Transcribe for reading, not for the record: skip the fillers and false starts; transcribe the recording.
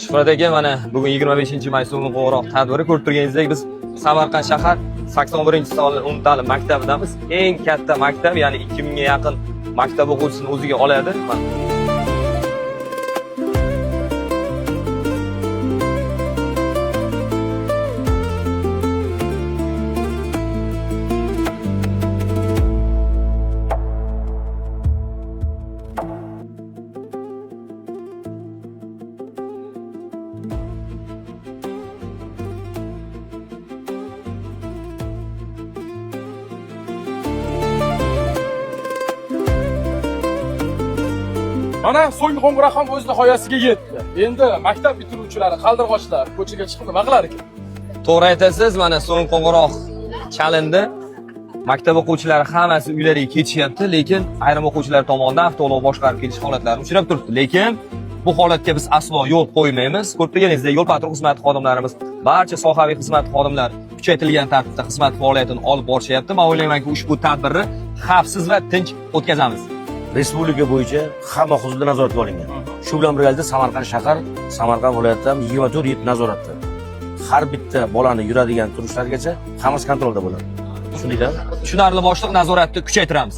Shuhrat aka, mana bugun 25-may so'nggi qo'ng'iroq tadbiri ko'rib turganingizdek biz Samarqand shahar 81-sonli umumta'lim maktabidamiz. Eng katta maktab, ya'ni 2000 ga yaqin maktab o'quvchisini o'ziga oladi. Mana so'nggi qo'ng'iroq ham o'z nihoyasiga yetdi. Endi maktab bitiruvchilari, qaldirg'ochlar ko'chaga chiqib nima qilar ekan? To'g'ri aytasiz, mana so'nggi qo'ng'iroq chalindi. Maktab o'quvchilari hammasi uylariga ketishyapti, lekin ayrim o'quvchilar tomonidan avtoulov boshqarib kelish holatlari uchrab turibdi. Lekin bu holatga biz aslo yo'l qo'ymaymiz. Ko'rib turganingizdek, yo'l patrul xizmati xodimlarimiz, barcha sohaviy xizmat xodimlari kuchaytirilgan tartibda xizmat faoliyatini olib borishyapti. Men o'ylaymanki, ushbu tadbirni xavfsiz va tinch o'tkazamiz. Respublika bo'yicha hamma hududda nazoratga olingan. Shu bilan birgalikda Samarqand shahar, Samarqand viloyatida 24 yil nazoratda. Har bitta bolani yuradigan turishlargacha hammasi kontrolda bo'ladi. Tushundinglarmi? Tushunarli boshliq, nazoratni kuchaytiramiz.